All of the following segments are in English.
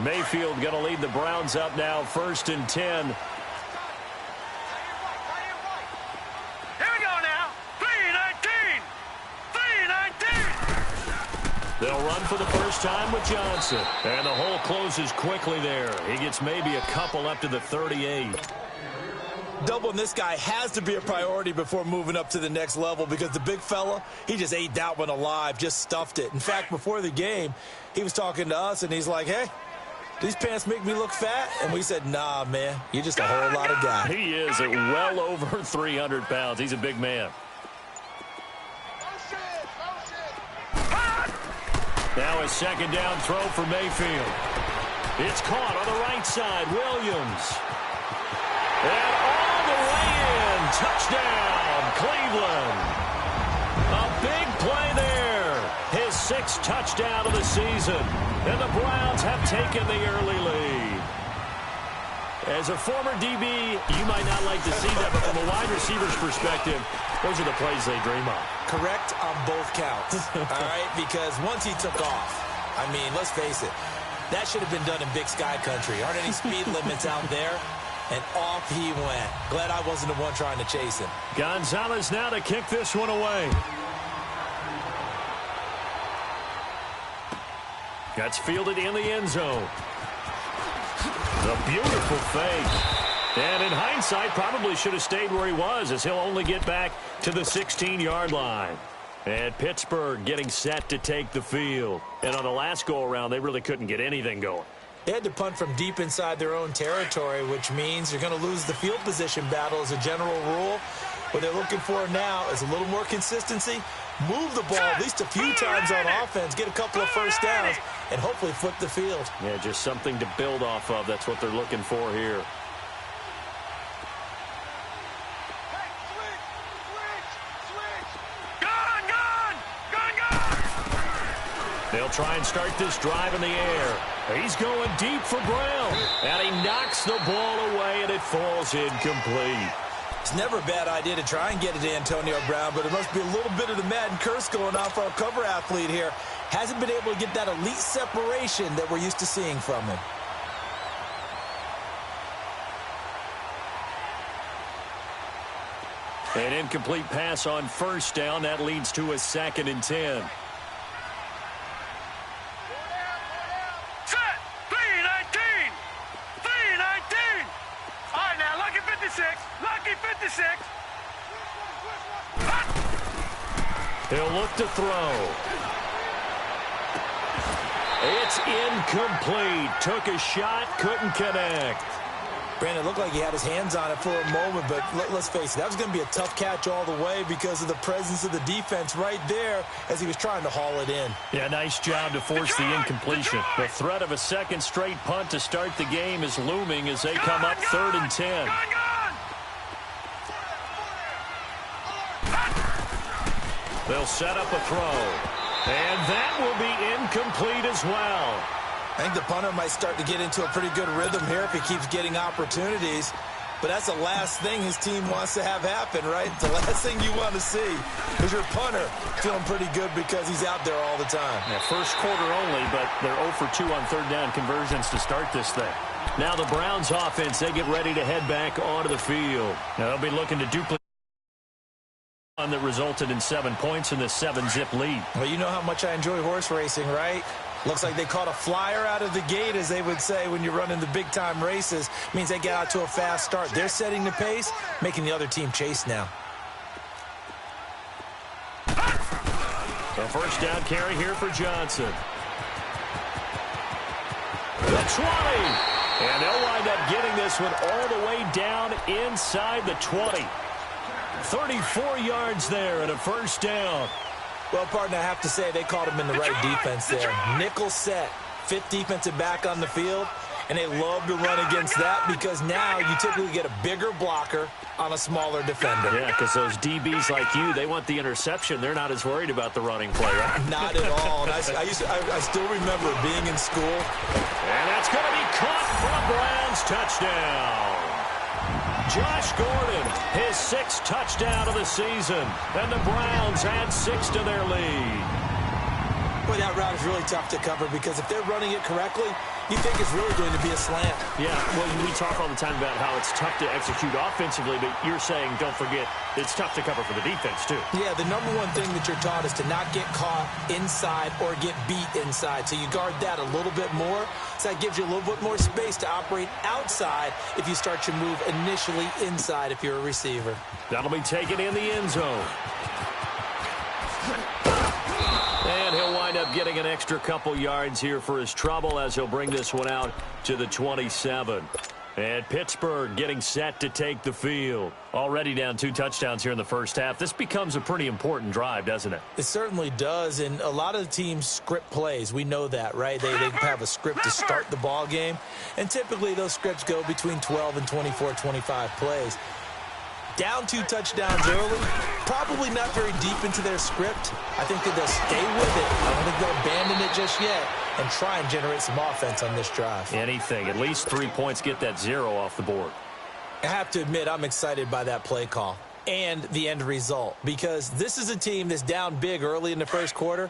Mayfield going to lead the Browns up now, 1st and 10. Here we go now. 3-19. 3-19. They'll run for the first time with Johnson. And the hole closes quickly there. He gets maybe a couple up to the 38. Doubling this guy has to be a priority before moving up to the next level because the big fella, he just ate that one alive, just stuffed it. In fact, before the game, he was talking to us, and he's like, hey, these pants make me look fat? And we said, nah, man, you're just a whole lot of guy. He is at well over 300 pounds. He's a big man. Now a second down throw for Mayfield. It's caught on the right side. Williams. And all the way in. Touchdown, Cleveland. A big play there. His 6th touchdown of the season. And the Browns have taken the early lead. As a former DB, you might not like to see that, but from a wide receiver's perspective, those are the plays they dream of. Correct on both counts, all right? Because once he took off, I mean, let's face it, that should have been done in Big Sky Country. Aren't any speed limits out there? And off he went. Glad I wasn't the one trying to chase him. Gonzalez now to kick this one away. That's fielded in the end zone. The beautiful fake. And in hindsight, probably should have stayed where he was, as he'll only get back to the 16-yard line. And Pittsburgh getting set to take the field. And on the last go-around, they really couldn't get anything going. They had to punt from deep inside their own territory, which means you're going to lose the field position battle as a general rule. What they're looking for now is a little more consistency, move the ball at least a few times on offense, get a couple of first downs, and hopefully flip the field. Yeah, just something to build off of. That's what they're looking for here. They'll try and start this drive in the air. He's going deep for Brown. And he knocks the ball away, and it falls incomplete. It's never a bad idea to try and get it to Antonio Brown, but it must be a little bit of the Madden curse going on for our cover athlete here. Hasn't been able to get that elite separation that we're used to seeing from him. An incomplete pass on first down. That leads to a 2nd and 10. He'll look to throw. It's incomplete. Took a shot, couldn't connect. Brandon, it looked like he had his hands on it for a moment, but let's face it, that was going to be a tough catch all the way because of the presence of the defense right there as he was trying to haul it in. Yeah, nice job to force the incompletion. The threat of a second straight punt to start the game is looming as they come up 3rd and 10. They'll set up a throw. And that will be incomplete as well. I think the punter might start to get into a pretty good rhythm here if he keeps getting opportunities. But that's the last thing his team wants to have happen, right? The last thing you want to see is your punter feeling pretty good because he's out there all the time. Yeah, first quarter only, but they're 0 for 2 on 3rd down conversions to start this thing. Now the Browns offense, they get ready to head back onto the field. Now they'll be looking to duplicate that resulted in 7 points in the 7-zip lead. Well, you know how much I enjoy horse racing, right? Looks like they caught a flyer out of the gate, as they would say when you're running the big-time races. Means they get out to a fast start. They're setting the pace, making the other team chase now. The first down carry here for Johnson. The 20. And they'll wind up getting this one all the way down inside the 20. 34 yards there and a first down. Well, partner, I have to say they caught him in the right defense there. Nickel set, 5th defensive back on the field, and they love to run against that because now you typically get a bigger blocker on a smaller defender. Yeah, because those DBs like you, they want the interception. They're not as worried about the running play, right? Not at all. And I still remember being in school. And that's going to be caught for a Browns touchdown. Josh Gordon, his 6th touchdown of the season, and the Browns add 6 to their lead. Boy, that route is really tough to cover because if they're running it correctly, you think it's really going to be a slant. Yeah, well, we talk all the time about how it's tough to execute offensively, but you're saying, don't forget, it's tough to cover for the defense, too. Yeah, the number one thing that you're taught is to not get caught inside or get beat inside. So you guard that a little bit more. So that gives you a little bit more space to operate outside if you start your move initially inside if you're a receiver. That'll be taken in the end zone. And he'll wind up getting an extra couple yards here for his trouble as he'll bring this one out to the 27. And Pittsburgh getting set to take the field. Already down 2 touchdowns here in the first half. This becomes a pretty important drive, doesn't it? It certainly does, and a lot of the teams script plays. We know that, right? They have a script to start the ball game, and typically those scripts go between 12 and 24, 25 plays. Down 2 touchdowns early, probably not very deep into their script. I think that they'll stay with it. I don't think they'll abandon it just yet and try and generate some offense on this drive. Anything. At least 3 points, get that 0 off the board. I have to admit, I'm excited by that play call and the end result because this is a team that's down big early in the first quarter,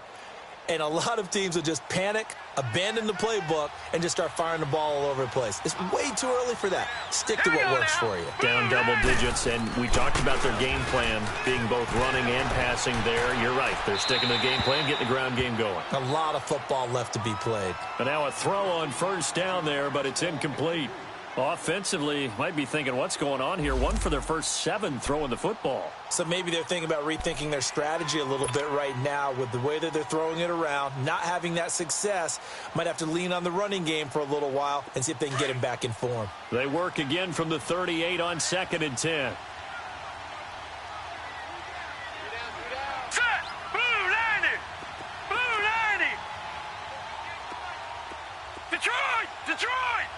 and a lot of teams will just panic, abandon the playbook, and just start firing the ball all over the place. It's way too early for that. Stick to what works for you. Down double digits, and we talked about their game plan being both running and passing there. You're right. They're sticking to the game plan, getting the ground game going. A lot of football left to be played. But now a throw on first down there, but it's incomplete. Offensively, might be thinking, what's going on here? 1 for their first 7 throwing the football. So maybe they're thinking about rethinking their strategy a little bit right now with the way that they're throwing it around, not having that success. Might have to lean on the running game for a little while and see if they can get him back in form. They work again from the 38 on 2nd and 10. Set! Blue 90! Blue 90! Detroit! Detroit!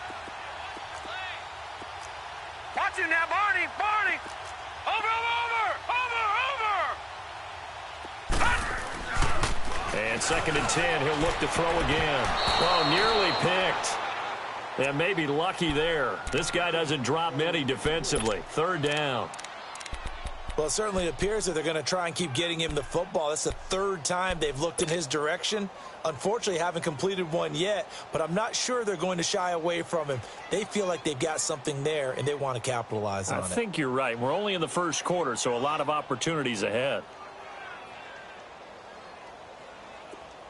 Watch him now, Barney! Barney! Over! And 2nd and 10, he'll look to throw again. Oh, nearly picked. And maybe lucky there. This guy doesn't drop many defensively. 3rd down. Well, it certainly appears that they're going to try and keep getting him the football. That's the 3rd time they've looked in his direction. Unfortunately, haven't completed one yet, but I'm not sure they're going to shy away from him. They feel like they've got something there, and they want to capitalize on it. I think you're right. We're only in the first quarter, so a lot of opportunities ahead.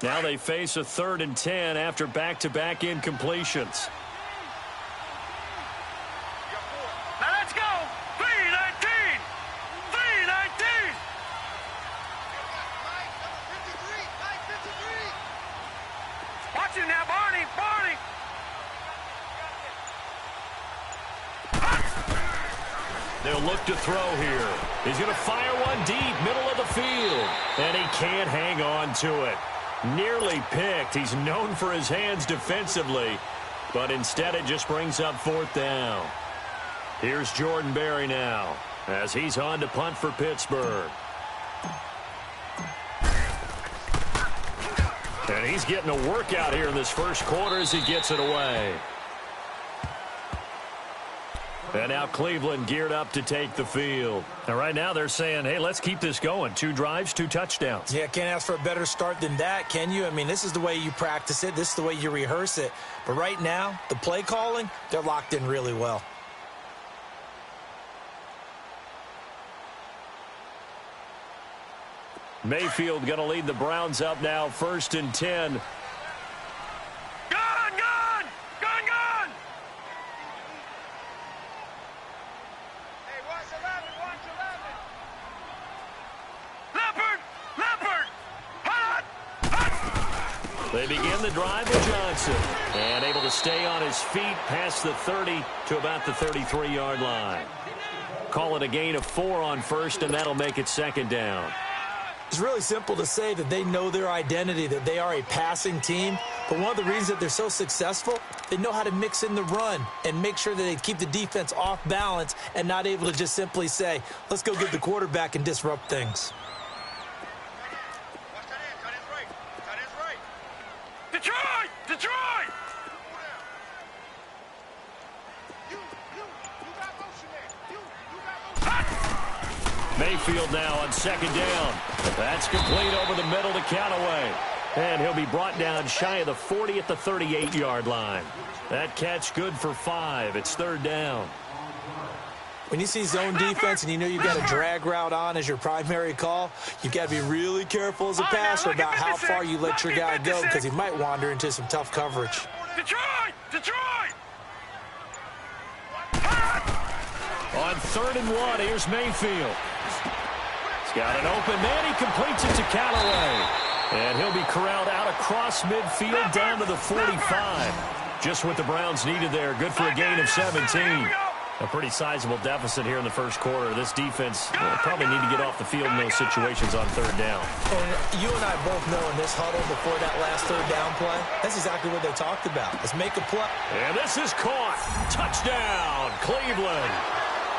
Now they face a 3rd and 10 after back-to-back incompletions. Now let's go! 319! 319! Watch him now, Barney! Barney! They'll look to throw here. He's going to fire one deep, middle of the field. And he can't hang on to it. Nearly picked. He's known for his hands defensively, but instead it just brings up 4th down. Here's Jordan Berry now as he's on to punt for Pittsburgh. And he's getting a workout here in this first quarter as he gets it away. And now Cleveland geared up to take the field. And right now they're saying, hey, let's keep this going. 2 drives, 2 touchdowns. Yeah, can't ask for a better start than that, can you? I mean, this is the way you practice it. This is the way you rehearse it. But right now, the play calling, they're locked in really well. Mayfield going to lead the Browns up now, 1st and 10. Gun! Gun! Gun! Gun! Hey, watch 11! Watch 11! Leopard! Leopard! Hot! Hot! They begin the drive with Johnson. And able to stay on his feet past the 30 to about the 33-yard line. Call it a gain of 4 on 1st, and that'll make it 2nd down. It's really simple to say that they know their identity, that they are a passing team. But one of the reasons that they're so successful, they know how to mix in the run and make sure that they keep the defense off balance and not able to just simply say, let's go get the quarterback and disrupt things. Detroit! Detroit! Mayfield now on 2nd down. That's complete over the middle to Callaway. And he'll be brought down shy of the 40 at the 38-yard line. That catch good for 5. It's third down. When you see zone defense and you know you've got a drag route on as your primary call, you've got to be really careful as a passer about how far you let your guy go because he might wander into some tough coverage. Detroit! Detroit! On 3rd and 1, here's Mayfield. He's got an open man. He completes it to Callaway. And he'll be corralled out across midfield down to the 45. Just what the Browns needed there. Good for a gain of 17. A pretty sizable deficit here in the first quarter. This defense will probably need to get off the field in those situations on 3rd down. And you and I both know in this huddle before that last 3rd down play, that's exactly what they talked about. Let's make a play. And this is caught. Touchdown, Cleveland.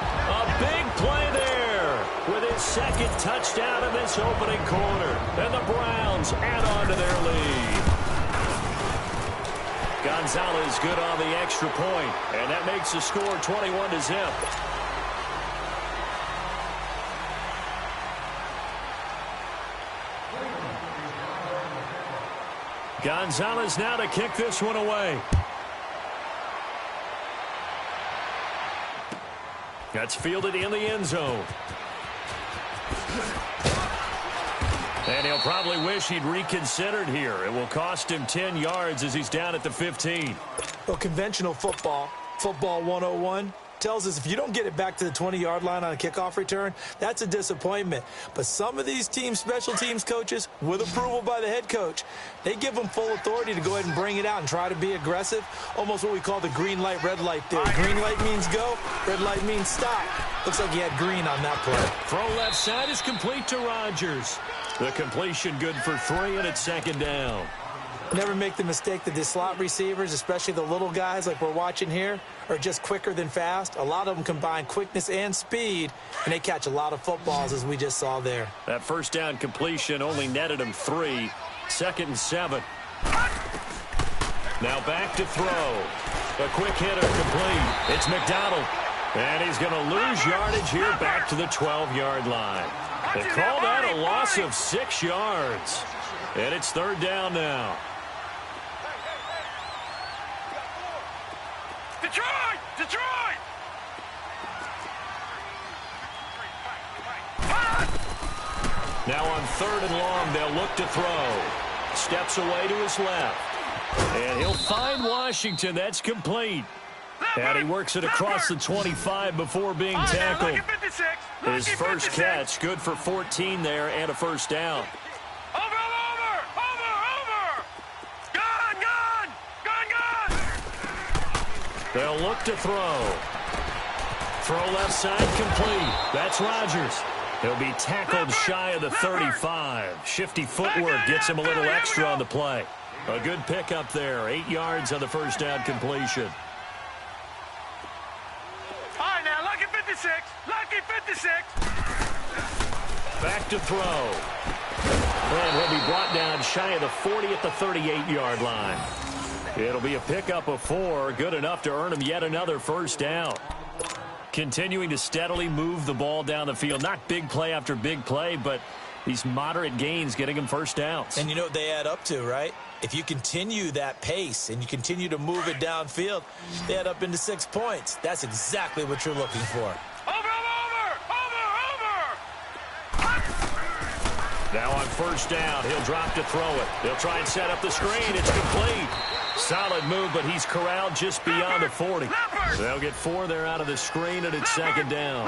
A big play there with his 2nd touchdown in this opening quarter. And the Browns add on to their lead. Gonzalez good on the extra point, and that makes the score 21-0. Gonzalez now to kick this one away. That's fielded in the end zone. And he'll probably wish he'd reconsidered here. It will cost him 10 yards as he's down at the 15. Well, conventional football 101, tells us if you don't get it back to the 20-yard line on a kickoff return, that's a disappointment. But some of these team special teams coaches, with approval by the head coach, they give them full authority to go ahead and bring it out and try to be aggressive, almost what we call the green light, red light theory. Green light means go, red light means stop. Looks like he had green on that play. Throw left side is complete to Rodgers. The completion good for 3, and it's 2nd down. Never make the mistake that the slot receivers, especially the little guys like we're watching here, are just quicker than fast. A lot of them combine quickness and speed, and they catch a lot of footballs, as we just saw there. That 1st down completion only netted him 3. 2nd and 7. Now back to throw. A quick hitter complete. It's McDonald. And he's going to lose yardage here back to the 12-yard line. They call that a loss of 6 yards. And it's 3rd down now. Detroit! Detroit! Now on 3rd and long, they'll look to throw. Steps away to his left. And he'll find Washington. That's complete. And he works it across the 25 before being tackled. His first catch, good for 14 there and a 1st down. Over! Gun! They'll look to throw. Throw left side complete. That's Rodgers. He'll be tackled shy of the 35. Shifty footwork gets him a little extra on the play. A good pickup there. 8 yards on the 1st down completion. All right, now, lucky 56. Lucky 56. Back to throw. And he'll be brought down shy of the 40 at the 38-yard line. It'll be a pickup of 4, good enough to earn him yet another 1st down. Continuing to steadily move the ball down the field. Not big play after big play, but these moderate gains getting him 1st downs. And you know what they add up to, right? If you continue that pace and you continue to move it downfield, they add up into 6 points. That's exactly what you're looking for. Over! Now on 1st down, he'll drop to throw it. They'll try and set up the screen. It's complete. Solid move, but he's corralled just beyond the 40. They'll get 4 there out of the screen, and it's 2nd down.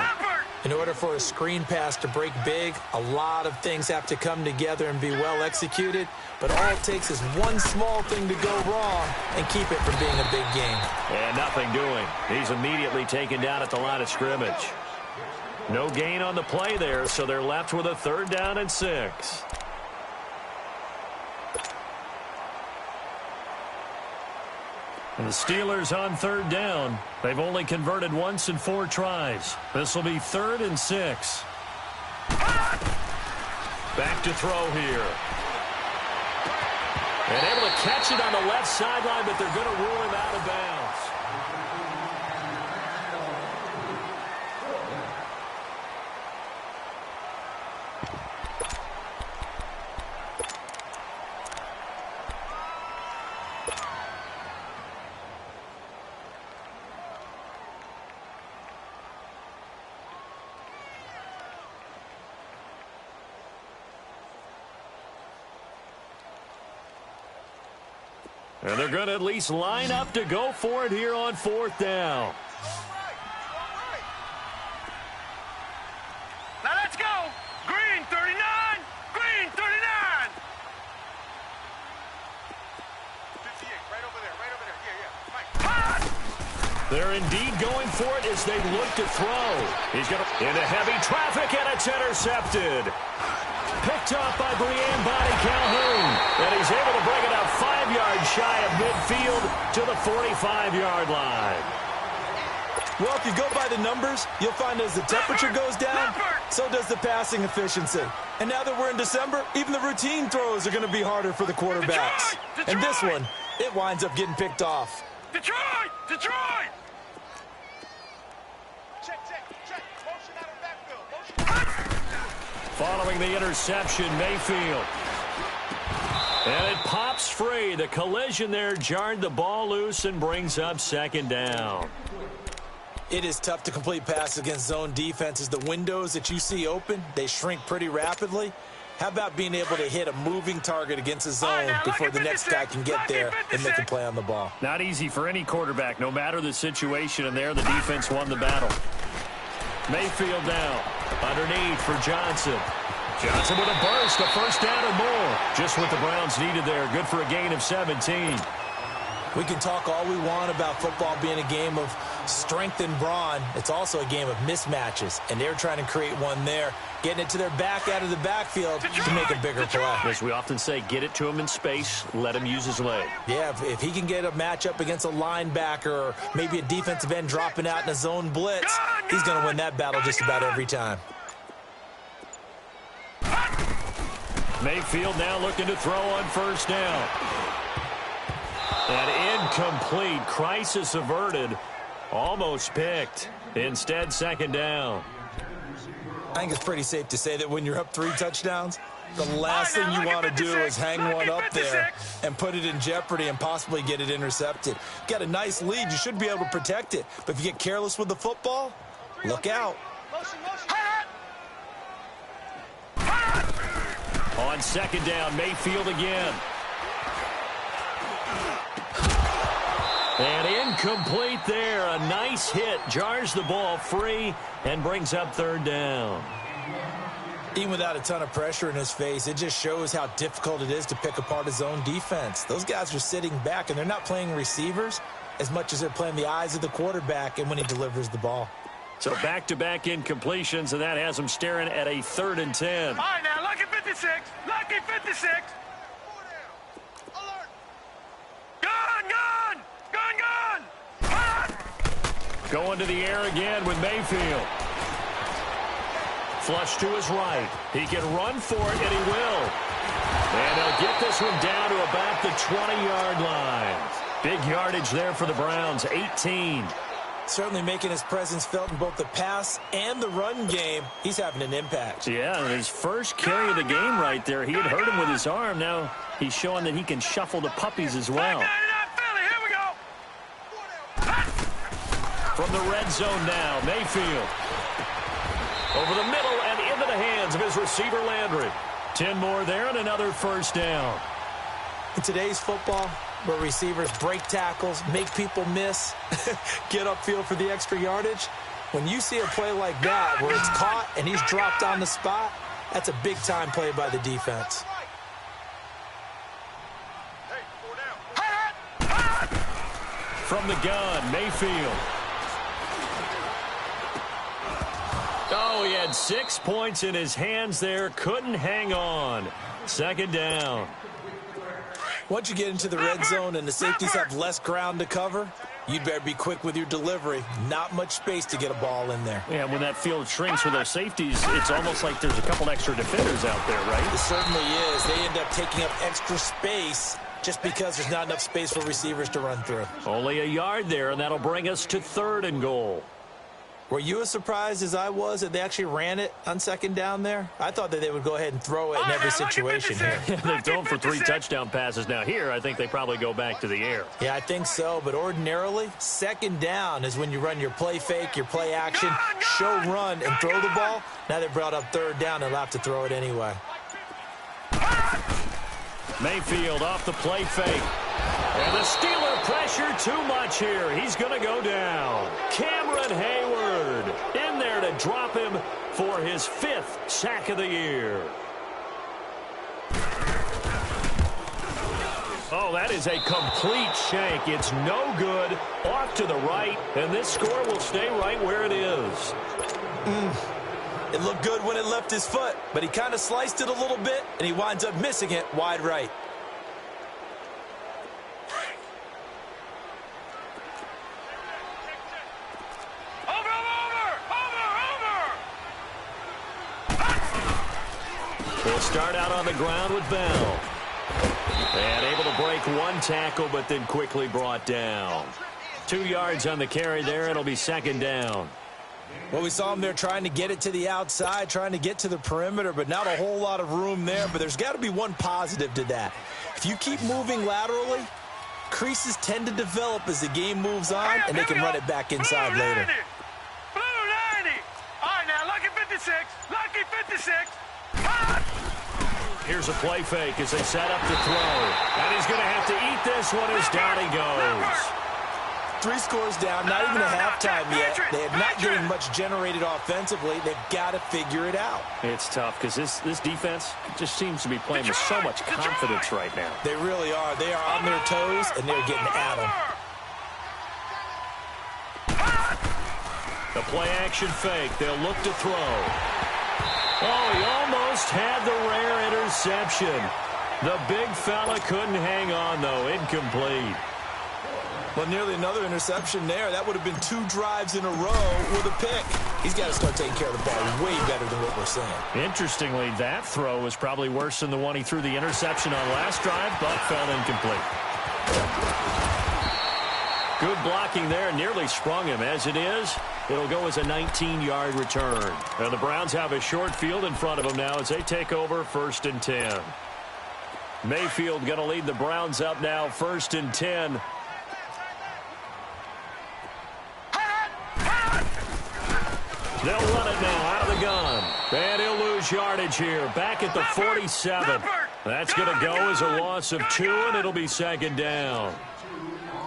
In order for a screen pass to break big, a lot of things have to come together and be well executed. But all it takes is one small thing to go wrong and keep it from being a big game. And nothing doing. He's immediately taken down at the line of scrimmage. No gain on the play there, so they're left with a 3rd down and 6. And the Steelers on 3rd down. They've only converted once in 4 tries. This will be 3rd and 6. Back to throw here. And able to catch it on the left sideline, but they're going to rule him out of bounds. And they're going to at least line up to go for it here on 4th down. Now let's go. Green 39. Green 39. 58, right over there. Yeah. Right. They're indeed going for it as they look to throw. He's going to into heavy traffic, and it's intercepted. Picked up by Brian Body Calhoun. And he's able to bring it up 5 yards shy of midfield to the 45-yard line. Well, if you go by the numbers, you'll find as the temperature goes down, so does the passing efficiency. And now that we're in December, even the routine throws are going to be harder for the quarterbacks. Detroit! And this one, it winds up getting picked off. Detroit! Detroit! Check. Motion out of backfield. Following the interception, Mayfield. And it pops free. The collision there jarred the ball loose and brings up 2nd down. It is tough to complete passes against zone defenses. The windows that you see open, they shrink pretty rapidly. How about being able to hit a moving target against a zone before the next guy can get there and make a play on the ball? Not easy for any quarterback, no matter the situation, and there the defense won the battle. Mayfield now, underneath for Johnson. Johnson with a burst, a 1st down and more. Just what the Browns needed there. Good for a gain of 17. We can talk all we want about football being a game of strength and brawn. It's also a game of mismatches, and they're trying to create one there, getting it to their back out of the backfield to make a bigger play. As we often say, get it to him in space, let him use his leg. Yeah, if he can get a matchup against a linebacker or maybe a defensive end dropping out in a zone blitz, he's going to win that battle just about every time. Mayfield now looking to throw on 1st down. And incomplete. Crisis averted. Almost picked. Instead, 2nd down. I think it's pretty safe to say that when you're up 3 touchdowns, the last thing you want to do is hang one up there and put it in jeopardy and possibly get it intercepted. Got a nice lead. You should be able to protect it. But if you get careless with the football, look out. On 2nd down, Mayfield again. And incomplete there. A nice hit. Jars the ball free and brings up 3rd down. Even without a ton of pressure in his face, it just shows how difficult it is to pick apart his own defense. Those guys are sitting back, and they're not playing receivers as much as they're playing the eyes of the quarterback and when he delivers the ball. So back-to-back incompletions, and that has him staring at a 3rd and 10. All right, now, lucky 56. Lucky 56. Alert. Gun. Going to the air again with Mayfield. Flush to his right. He can run for it, and he will. And he'll get this one down to about the 20-yard line. Big yardage there for the Browns, 18. Certainly making his presence felt in both the pass and the run game. He's having an impact. Yeah, and his first carry of the game right there. He had hurt him with his arm. Now he's showing that he can shuffle the puppies as well. Here we go. From the red zone now, Mayfield. Over the middle and into the hands of his receiver, Landry. 10 more there and another 1st down. In today's football, where receivers break tackles, make people miss, get upfield for the extra yardage, when you see a play like that where it's caught and he's dropped on the spot, that's a big-time play by the defense. From the gun, Mayfield. Oh, he had 6 points in his hands there. Couldn't hang on. 2nd down. Once you get into the red zone and the safeties have less ground to cover, you'd better be quick with your delivery. Not much space to get a ball in there. Yeah, when that field shrinks with those safeties, it's almost like there's a couple extra defenders out there, right? It certainly is. They end up taking up extra space just because there's not enough space for receivers to run through. Only a yard there, and that'll bring us to 3rd and goal. Were you as surprised as I was that they actually ran it on 2nd down there? I thought that they would go ahead and throw it in every situation here. Yeah, they've thrown for 3 touchdown passes. Now here, I think they probably go back to the air. Yeah, I think so. But ordinarily, 2nd down is when you run your play fake, your play action, show run, and throw the ball. Now they brought up 3rd down and they'll have to throw it anyway. Mayfield off the play fake. And the Steeler pressure too much here. He's going to go down. Cameron Hayward in there to drop him for his 5th sack of the year. Oh, that is a complete shank. It's no good. Off to the right, and this score will stay right where it is. It looked good when it left his foot, but he kind of sliced it a little bit, and he winds up missing it wide right. We'll start out on the ground with Bell. And able to break one tackle, but then quickly brought down. 2 yards on the carry there. It'll be 2nd down. Well, we saw him there trying to get it to the outside, trying to get to the perimeter, but not a whole lot of room there. But there's got to be one positive to that. If you keep moving laterally, creases tend to develop as the game moves on, and they can run it back inside Blue later. 90. Blue 90. All right, now, lucky 56. Lucky 56. Here's a play fake as they set up to throw. And he's going to have to eat this one as down he goes. 3 scores down, not even a halftime yet. They are not getting much generated offensively. They've got to figure it out. It's tough because this defense just seems to be playing with so much confidence right now. They really are. They are on their toes, and they're getting at them. The play action fake. They'll look to throw. Oh, he almost had the rare interception. The big fella couldn't hang on, though. Incomplete. Well, nearly another interception there. That would have been 2 drives in a row with a pick. He's got to start taking care of the ball way better than what we're saying. Interestingly, that throw was probably worse than the one he threw the interception on last drive, but fell incomplete. Good blocking there. Nearly sprung him. As it is, it'll go as a 19-yard return. And the Browns have a short field in front of them now as they take over 1st and 10. Mayfield going to lead the Browns up now, 1st and 10. They'll run it now out of the gun. And he'll lose yardage here. Back at the 47. That's going to go as a loss of 2, and it'll be 2nd down.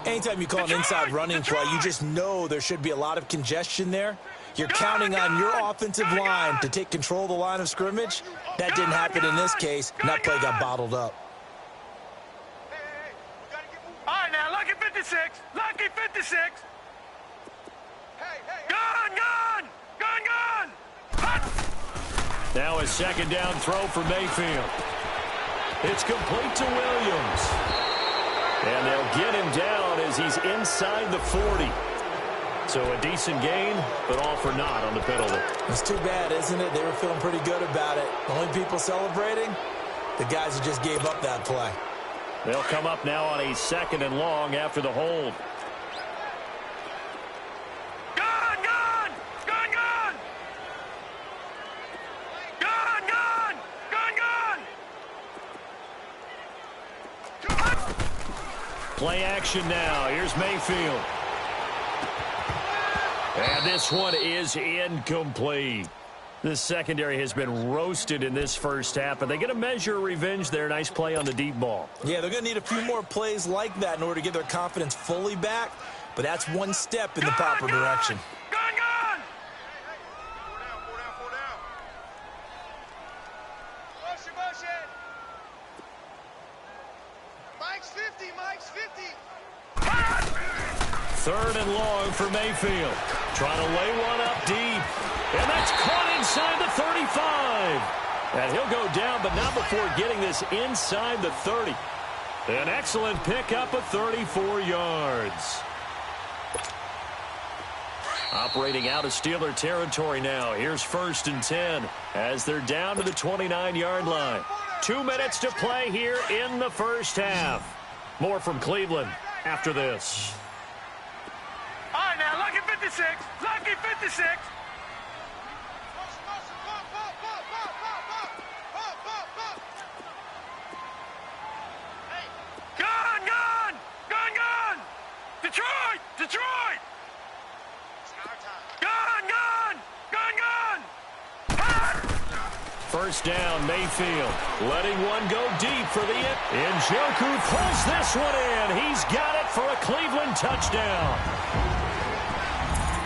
Anytime you call an inside running play, you just know there should be a lot of congestion there. You're counting on your offensive line to take control of the line of scrimmage. That didn't happen in this case, and that play got bottled up. All right, now, lucky 56. Lucky 56. Gun, gun. Gun, gun. Now a 2nd down throw for Mayfield. It's complete to Williams. And they'll get him down as he's inside the 40. So a decent gain, but all for naught on the penalty. It's too bad, isn't it? They were feeling pretty good about it. The only people celebrating, the guys who just gave up that play. They'll come up now on a 2nd and long after the hold. Gun, gun. Gun, gun. Gun, gun. Gun, gun. Play action now. Here's Mayfield. And this one is incomplete. The secondary has been roasted in this first half, but they get a measure of revenge there. Nice play on the deep ball. Yeah, they're going to need a few more plays like that in order to get their confidence fully back, but that's one step in the proper direction. Gun, gun. Motion, motion. Mike's 50, Mike's 50. 3rd and long for Mayfield. Trying to lay one up deep. And that's caught inside the 35. And he'll go down, but not before getting this inside the 30. An excellent pickup of 34 yards. Operating out of Steeler territory now. Here's 1st and 10 as they're down to the 29-yard line. 2 minutes to play here in the first half. More from Cleveland after this. All right, now, lucky 56. Lucky 56. Gun, gun. Gun, gun. Detroit. Detroit. Gun, gun. Gun, gun. first down, Mayfield. Letting one go deep for the end. Njoku pulls this one in. He's got it for a Cleveland touchdown.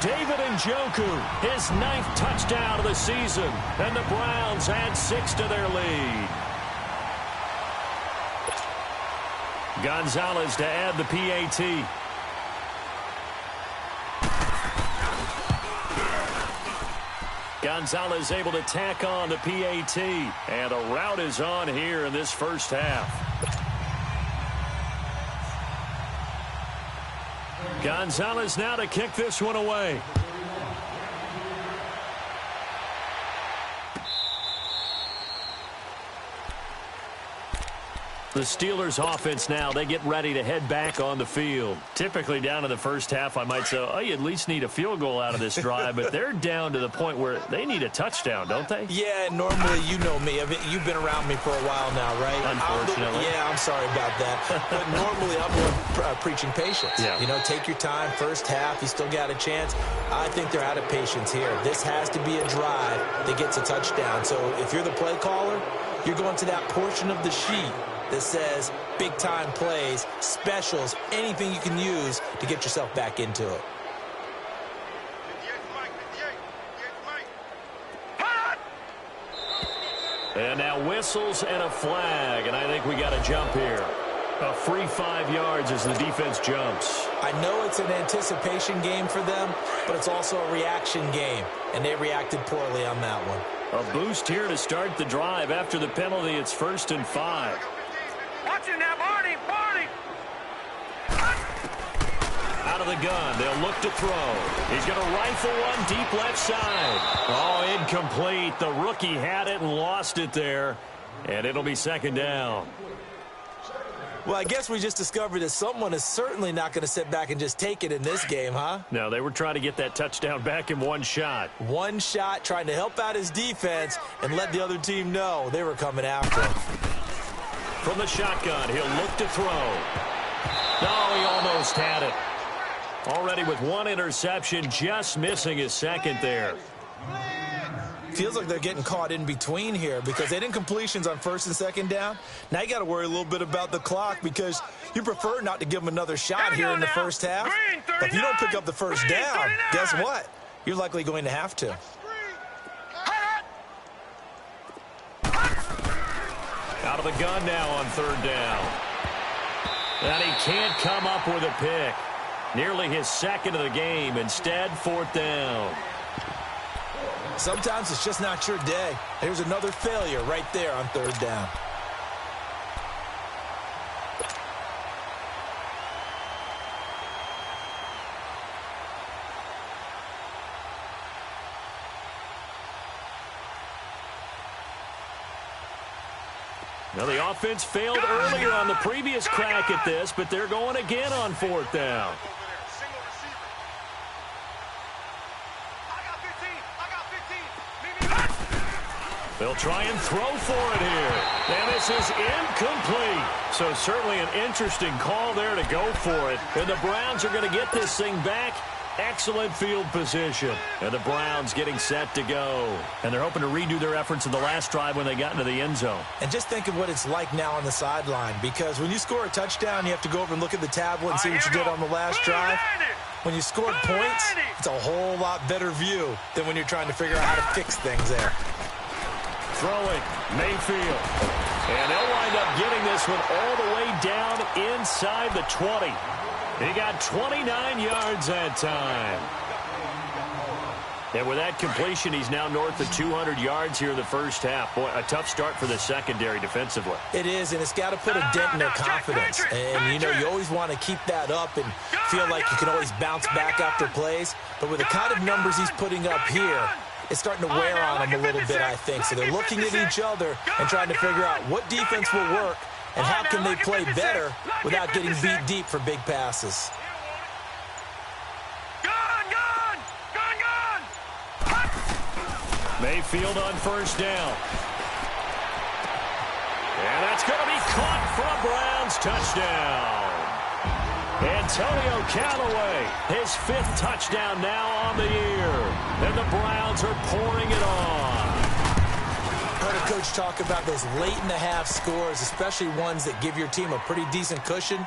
David Njoku, his 9th touchdown of the season. And the Browns add 6 to their lead. Gonzalez to add the PAT. Gonzalez able to tack on the PAT. And a rout is on here in this first half. Gonzalez now to kick this one away. The Steelers offense now, they get ready to head back on the field. Typically down in the first half, I might say, oh, you at least need a field goal out of this drive, but they're down to the point where they need a touchdown, don't they? Yeah, normally, you know me. You've been around me for a while now, right? Unfortunately. I'm sorry about that. But normally, I'm more preaching patience. Yeah. You know, take your time. First half, you still got a chance. I think they're out of patience here. This has to be a drive that gets a touchdown. So if you're the play caller, you're going to that portion of the sheet that says big-time plays, specials, anything you can use to get yourself back into it. And now whistles and a flag, and I think we got a jump here. A free 5 yards as the defense jumps. I know it's an anticipation game for them, but it's also a reaction game, and they reacted poorly on that one. A boost here to start the drive. After the penalty, it's 1st and 5. Watch it now, Barney! Barney! Out of the gun, they'll look to throw. He's going to rifle one deep left side. Oh, incomplete. The rookie had it and lost it there, and it'll be 2nd down. Well, I guess we just discovered that someone is certainly not going to sit back and just take it in this game, huh? No, they were trying to get that touchdown back in one shot. One shot, trying to help out his defense and let the other team know they were coming after him. From the shotgun, he'll look to throw. No, he almost had it. Already with one interception, just missing his 2nd there. Feels like they're getting caught in between here because they didn't completions on 1st and 2nd down. Now you got to worry a little bit about the clock because you prefer not to give them another shot here in the first half. But if you don't pick up the first down, guess what? You're likely going to have to. Out of the gun now on 3rd down. And he can't come up with a pick. Nearly his 2nd of the game. Instead, 4th down. Sometimes it's just not your day. There's another failure right there on 3rd down. Now, the offense failed earlier on the previous crack at this, but they're going again on 4th down. They'll try and throw for it here. And this is incomplete. So certainly an interesting call there to go for it. And the Browns are going to get this thing back. Excellent field position. And the Browns getting set to go. And they're hoping to redo their efforts in the last drive when they got into the end zone. And just think of what it's like now on the sideline. Because when you score a touchdown, you have to go over and look at the tablet and see what you did on the last drive. When you scored points, it's a whole lot better view than when you're trying to figure out how to fix things there. Throwing, Mayfield. And they'll wind up getting this one all the way down inside the 20. He got 29 yards that time. And with that completion, he's now north of 200 yards here in the first half. Boy, a tough start for the secondary defensively. It is, and it's got to put a dent in their confidence. And, you know, you always want to keep that up and feel like you can always bounce back after plays. But with the kind of numbers he's putting up here, it's starting to wear on them a little bit, I think. So they're looking at each other and trying to figure out what defense will work and how can they play better without getting beat deep for big passes. Mayfield on 1st down. And that's going to be caught for a Browns touchdown. Antonio Callaway, his 5th touchdown now on the year. And the Browns are pouring it on. Heard a coach talk about those late-in-the-half scores, especially ones that give your team a pretty decent cushion.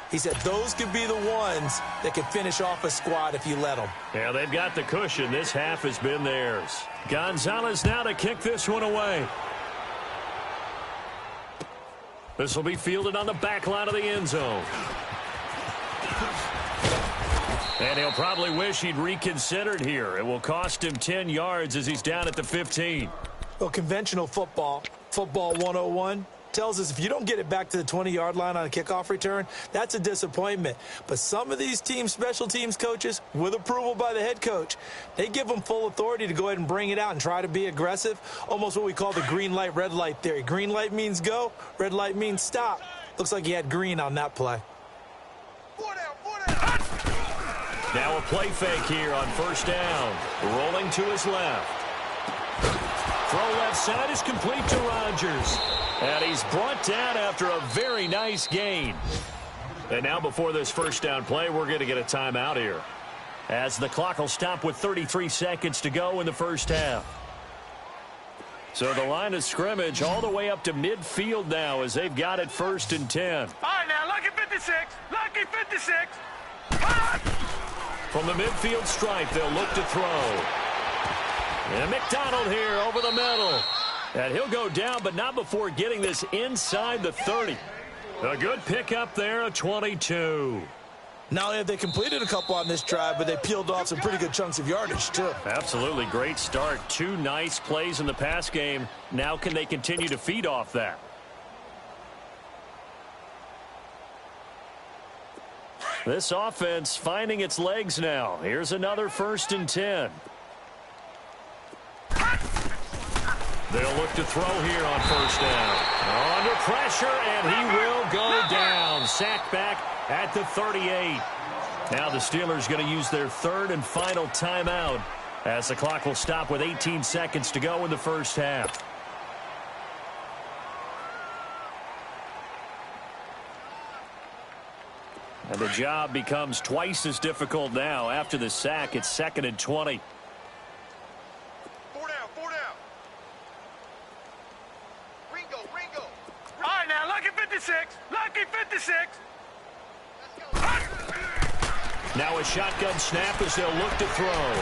He said those could be the ones that could finish off a squad if you let them. Yeah, they've got the cushion. This half has been theirs. Gonzalez now to kick this one away. This will be fielded on the back line of the end zone. And he'll probably wish he'd reconsidered here. It will cost him 10 yards as he's down at the 15. Well, conventional football 101, tells us if you don't get it back to the 20-yard line on a kickoff return, that's a disappointment. But some of these teams, special teams coaches, with approval by the head coach, they give them full authority to go ahead and bring it out and try to be aggressive, almost what we call the green light, red light theory. Green light means go, red light means stop. Looks like he had green on that play. Now a play fake here on first down. Rolling to his left. Throw left side is complete to Rodgers. And he's brought down after a very nice gain. And now before this first down play, we're going to get a timeout here, as the clock will stop with 33 seconds to go in the first half. So the line of scrimmage all the way up to midfield now as they've got it 1st and 10. All right, now, lucky 56. Lucky 56. From the midfield stripe, they'll look to throw. And McDonald here over the middle. And he'll go down, but not before getting this inside the 30. A good pickup there, a 22. Not only have they completed a couple on this drive, but they peeled off some pretty good chunks of yardage, too. Absolutely great start. 2 nice plays in the pass game. Now can they continue to feed off that? This offense finding its legs now. Here's another 1st and 10. They'll look to throw here on first down. Under pressure, and he will go down. Sacked back at the 38. Now the Steelers going to use their 3rd and final timeout as the clock will stop with 18 seconds to go in the first half. And the job becomes twice as difficult now. After the sack, it's 2nd and 20. Lucky 56. Now a shotgun snap as they'll look to throw.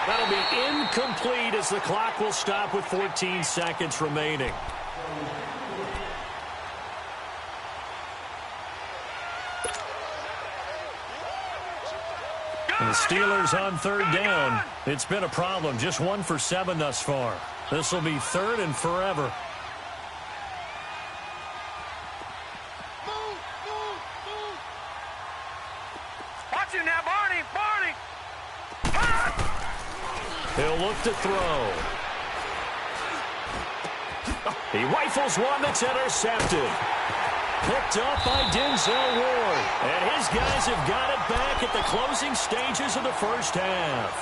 That'll be incomplete as the clock will stop with 14 seconds remaining. And the Steelers on 3rd down. It's been a problem. Just 1 for 7 thus far. This will be 3rd and forever. He'll look to throw. He rifles one that's intercepted. Picked up by Denzel Ward. And his guys have got it back at the closing stages of the first half.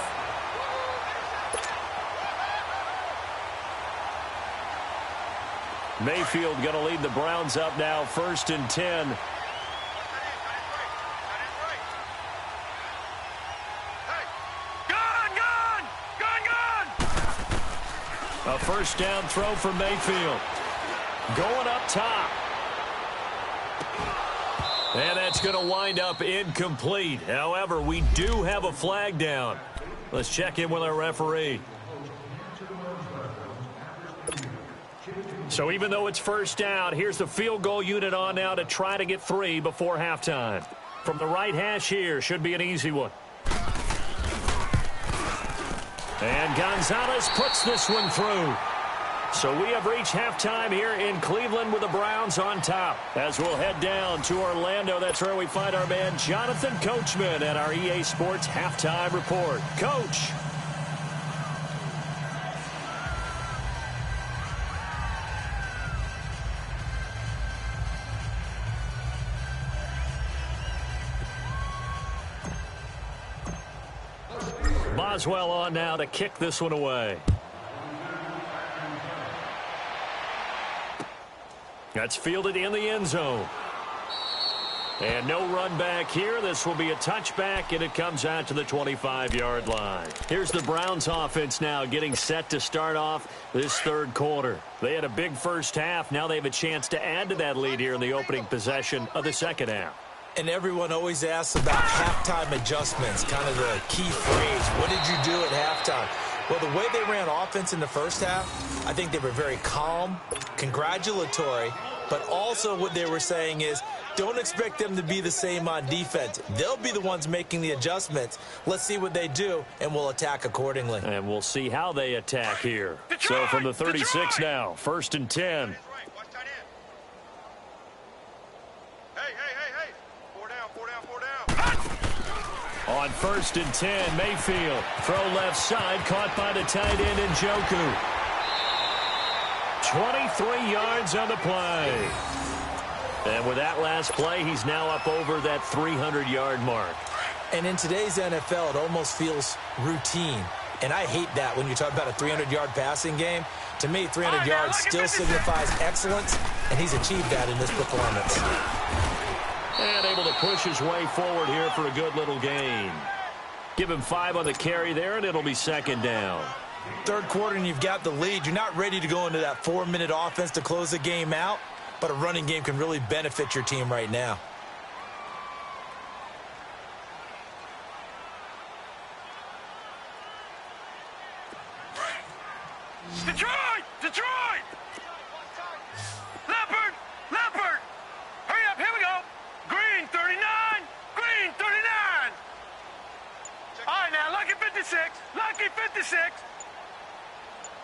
Mayfield going to lead the Browns up now, 1st and 10. A first down throw for Mayfield. Going up top. And that's going to wind up incomplete. However, we do have a flag down. Let's check in with our referee. So even though it's first down, here's the field goal unit on now to try to get 3 before halftime. From the right hash here, should be an easy one. And Gonzalez puts this one through. So we have reached halftime here in Cleveland with the Browns on top. As we'll head down to Orlando, that's where we find our man Jonathan Coachman at our EA Sports Halftime Report. Coach. Boswell on now to kick this one away. That's fielded in the end zone. And no run back here. This will be a touchback, and it comes out to the 25-yard line. Here's the Browns offense now getting set to start off this third quarter. They had a big first half. Now they have a chance to add to that lead here in the opening possession of the second half. And everyone always asks about halftime adjustments, kind of the key phrase. What did you do at halftime? Well, the way they ran offense in the first half, I think they were very calm, congratulatory, but also what they were saying is don't expect them to be the same on defense. They'll be the ones making the adjustments. Let's see what they do, and we'll attack accordingly. And we'll see how they attack here. So from the 36 now, 1st and 10. On 1st and 10, Mayfield. Throw left side, caught by the tight end Njoku. 23 yards on the play. And with that last play, he's now up over that 300-yard mark. And in today's NFL, it almost feels routine. And I hate that when you talk about a 300-yard passing game. To me, 300 yards still signifies excellence, and he's achieved that in this performance. And able to push his way forward here for a good little gain. Give him 5 on the carry there, and it'll be second down. Third quarter, and you've got the lead. You're not ready to go into that 4-minute offense to close the game out, but a running game can really benefit your team right now. Detroit! Detroit! Leopard! Leopard! Hurry up, here we go! Green 39! Green 39! All right, now, lucky 56! Lucky 56!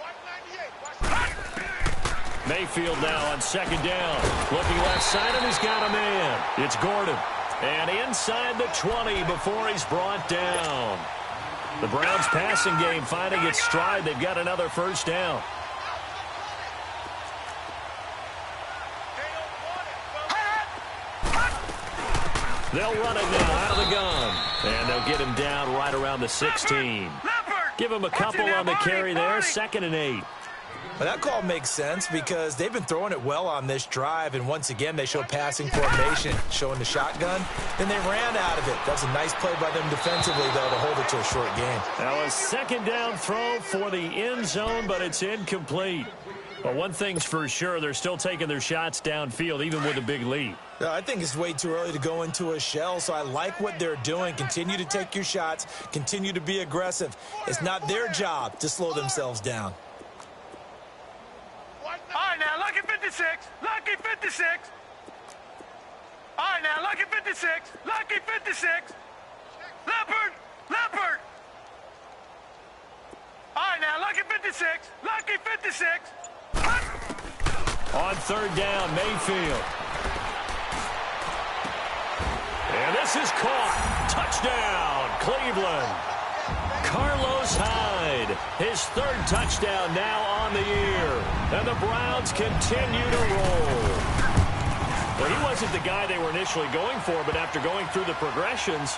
198. Mayfield now on second down. Looking left side, and he's got a man. It's Gordon. And inside the 20 before he's brought down. The Browns passing game finding its stride. They've got another first down. They'll run it now out of the gun. And they'll get him down right around the 16. Give him a couple on the carry there. 2nd and 8. Well, that call makes sense because they've been throwing it well on this drive, and once again they show passing formation, showing the shotgun. Then they ran out of it. That's a nice play by them defensively, though, to hold it to a short game. Now a second down throw for the end zone, but it's incomplete. But one thing's for sure, they're still taking their shots downfield, even with a big lead. I think it's way too early to go into a shell, so I like what they're doing. Continue to take your shots. Continue to be aggressive. It's not their job to slow themselves down. All right, now, lucky 56! Lucky 56! All right, now, lucky 56! Lucky 56! Leopard! Leopard! All right, now, lucky 56! Lucky 56! On third down, Mayfield. And this is caught. Touchdown, Cleveland. Carlos Hyde, his 3rd touchdown now on the year. And the Browns continue to roll. Well, he wasn't the guy they were initially going for, but after going through the progressions,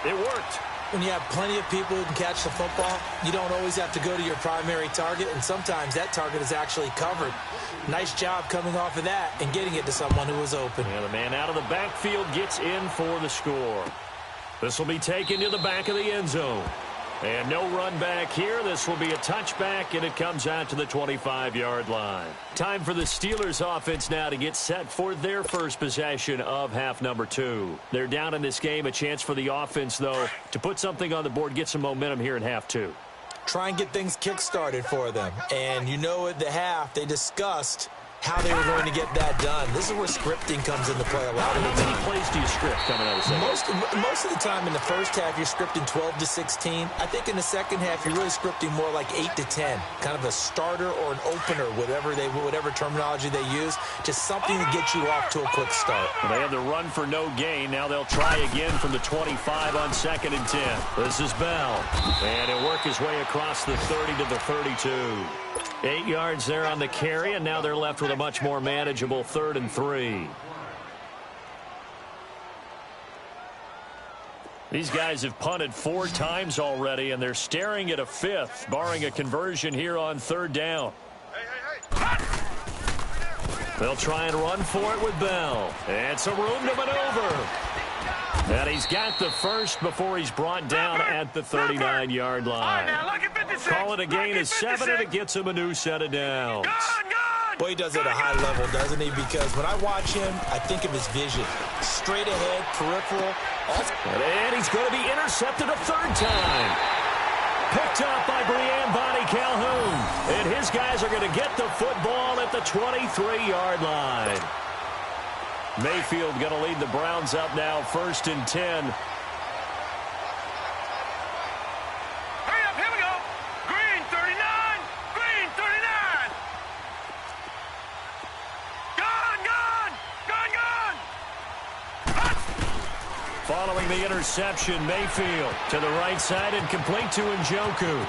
it worked. When you have plenty of people who can catch the football, you don't always have to go to your primary target, and sometimes that target is actually covered. Nice job coming off of that and getting it to someone who was open. And the man out of the backfield gets in for the score. This will be taken to the back of the end zone. And no run back here. This will be a touchback, and it comes out to the 25-yard line. Time for the Steelers offense now to get set for their first possession of half number 2. They're down in this game. A chance for the offense, though, to put something on the board, get some momentum here in half 2. Try and get things kick-started for them. And you know at the half, they discussed how they were going to get that done. This is where scripting comes into play a lot of the time. How many plays do you script coming out of the second? Most of the time in the first half, you're scripting 12 to 16. I think in the second half, you're really scripting more like 8 to 10. Kind of a starter or an opener, whatever terminology they use. Just something to get you off to a quick start. Well, they had the run for no gain. Now they'll try again from the 25 on 2nd and 10. This is Bell. And he'll work his way across the 30 to the 32. 8 yards there on the carry, and now they're left with a much more manageable 3rd and 3. These guys have punted 4 times already, and they're staring at a 5th, barring a conversion here on 3rd down. Hey! They'll try and run for it with Bell. And some room to maneuver. And he's got the first before he's brought down at the 39-yard line. Call it a gain of 7, and it gets him a new set of downs. Boy, he does it at a high level, doesn't he? Because when I watch him, I think of his vision. Straight ahead, peripheral. And he's going to be intercepted a third time. Picked up by Brian Bonnie Calhoun. And his guys are going to get the football at the 23-yard line. Mayfield going to lead the Browns up now, 1st and 10. Hurry up, here we go. Green 39, green 39. Gone. Following the interception, Mayfield to the right side and complete to Njoku.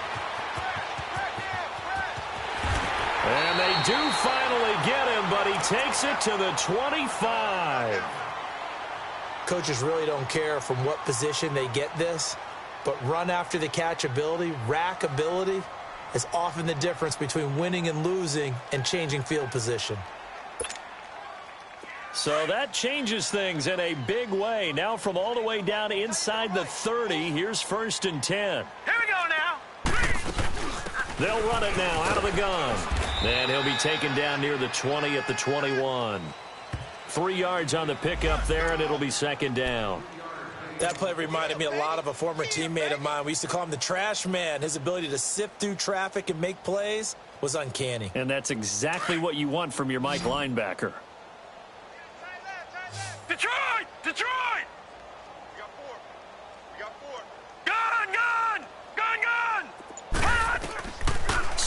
And they do finally get him, but he takes it to the 25. Coaches really don't care from what position they get this, but run after the catch ability, rack ability, is often the difference between winning and losing and changing field position. So that changes things in a big way. Now from all the way down inside the 30, here's 1st and 10. Here we go now. They'll run it now out of the gun. And he'll be taken down near the 20 at the 21. 3 yards on the pickup there, and it'll be 2nd down. That play reminded me a lot of a former teammate of mine. We used to call him the trash man. His ability to sift through traffic and make plays was uncanny. And that's exactly what you want from your Mike linebacker. Detroit! Detroit! We got 4. We got 4. Gone!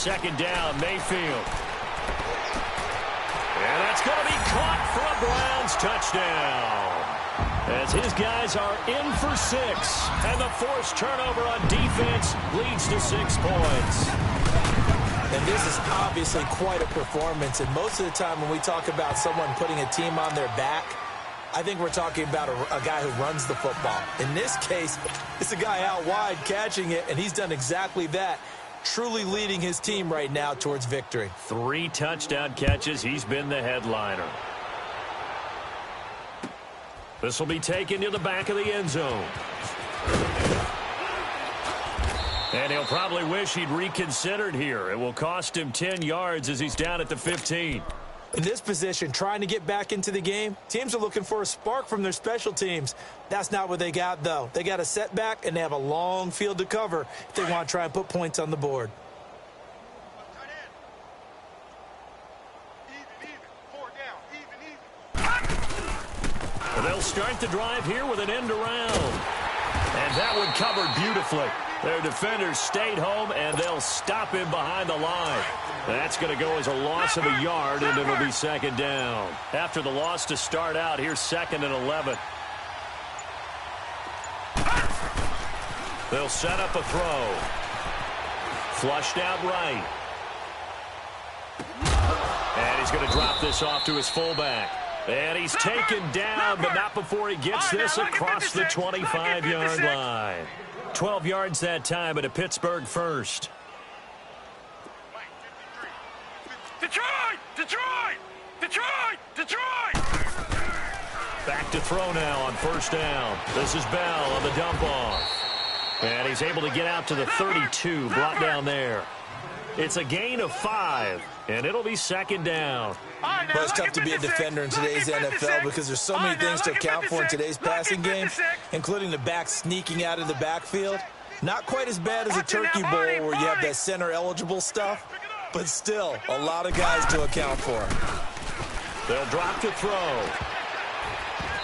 2nd down, Mayfield. And that's going to be caught for a Browns touchdown. As his guys are in for 6. And the forced turnover on defense leads to 6 points. And this is obviously quite a performance. And most of the time when we talk about someone putting a team on their back, I think we're talking about a guy who runs the football. In this case, it's a guy out wide catching it, and he's done exactly that. Truly leading his team right now towards victory. 3 touchdown catches. He's been the headliner. This will be taken to the back of the end zone. And he'll probably wish he'd reconsidered here. It will cost him 10 yards as he's down at the 15. In this position, trying to get back into the game, teams are looking for a spark from their special teams. That's not what they got, though. They got a setback, and they have a long field to cover if they want to try and put points on the board. They'll start the drive here with an end around. And that one covered beautifully. Their defenders stayed home, and they'll stop him behind the line. That's going to go as a loss of a yard, and it'll be 2nd down. After the loss to start out, here's 2nd and 11. They'll set up a throw. Flushed out right. And he's going to drop this off to his fullback. And he's taken down, but not before he gets this across the 25-yard line. 12 yards that time, but a Pittsburgh first. Detroit! Detroit! Detroit! Detroit! Back to throw now on 1st down. This is Bell on the dump off. And he's able to get out to the 32, brought down there. It's a gain of 5, and it'll be 2nd down. Well, it's tough to be a defender in today's NFL because there's so many things to account for in today's passing game, including the back sneaking out of the backfield. Not quite as bad as a Turkey Bowl where you have that center-eligible stuff, but still a lot of guys to account for. They'll drop to throw.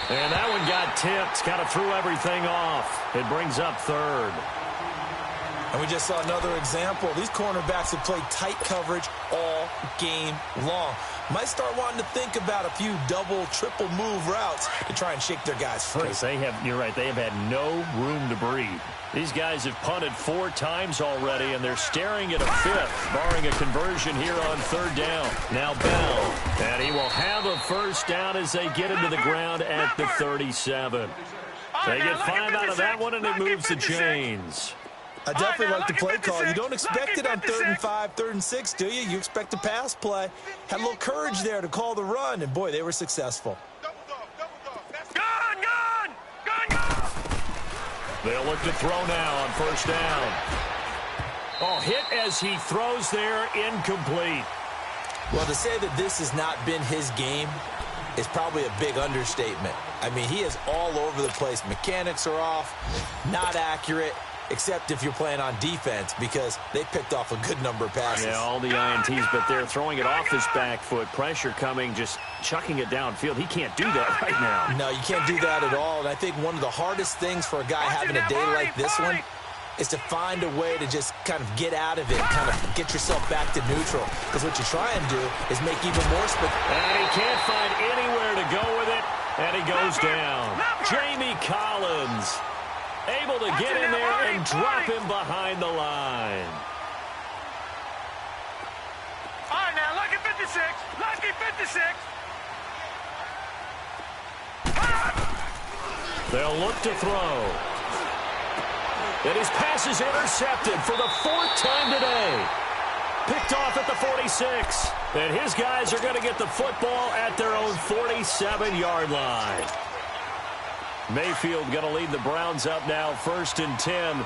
And that one got tipped, kind of threw everything off. It brings up 3rd. And we just saw another example. These cornerbacks have played tight coverage all game long. Might start wanting to think about a few double, triple move routes to try and shake their guys free. You're right, they have had no room to breathe. These guys have punted 4 times already, and they're staring at a 5th, barring a conversion here on 3rd down. Now Bell, and he will have a 1st down as they get into the ground at the 37. They get 5 out of that one, and it moves the chains. I definitely like the play call. You don't expect it on 3rd and 5, 3rd and 6, do you? You expect a pass play. Had a little courage there to call the run, and boy, they were successful. They'll look to throw now on 1st down. Oh, hit as he throws there, incomplete. Well, to say that this has not been his game is probably a big understatement. I mean, he is all over the place. Mechanics are off, not accurate, except if you're playing on defense, because they picked off a good number of passes. Yeah, all the INTs, but they're throwing it off his back foot. Pressure coming, just chucking it downfield. He can't do that right now. No, you can't do that at all. And I think one of the hardest things for a guy having a day like this one is to find a way to just kind of get out of it, kind of get yourself back to neutral. Because what you try and do is make even more And he can't find anywhere to go with it, and he goes down. Jamie Collins able to get in there and drop him behind the line. All right, now, lucky 56. Lucky 56. They'll look to throw. And his pass is intercepted for the 4th time today. Picked off at the 46. And his guys are going to get the football at their own 47-yard line. Mayfield going to lead the Browns up now, 1st and 10.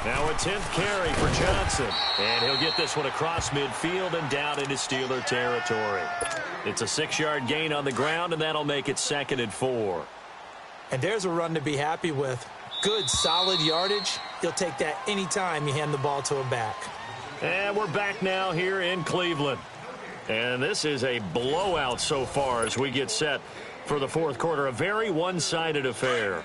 Now a 10th carry for Johnson. And he'll get this one across midfield and down into Steeler territory. It's a 6-yard gain on the ground, and that'll make it 2nd and 4. And there's a run to be happy with. Good, solid yardage. He'll take that anytime you hand the ball to him back. And we're back now here in Cleveland. And this is a blowout so far as we get set for the 4th quarter. A very one-sided affair.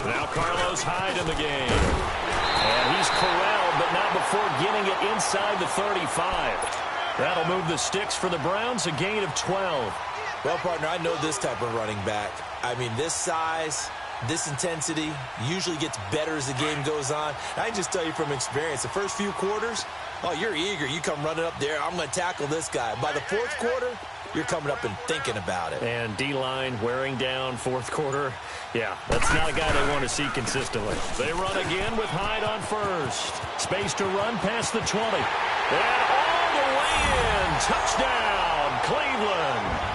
Now Carlos Hyde in the game. And he's corralled, but not before getting it inside the 35. That'll move the sticks for the Browns, a gain of 12. Well, partner, I know this type of running back. I mean, this size, this intensity usually gets better as the game goes on. I can just tell you from experience, the first few quarters, oh, you're eager. You come running up there, I'm going to tackle this guy. By the 4th quarter, you're coming up and thinking about it. And D-line wearing down 4th quarter. Yeah, that's not a guy they want to see consistently. They run again with Hyde on 1st. Space to run past the 20. And all the way in. Touchdown, Cleveland.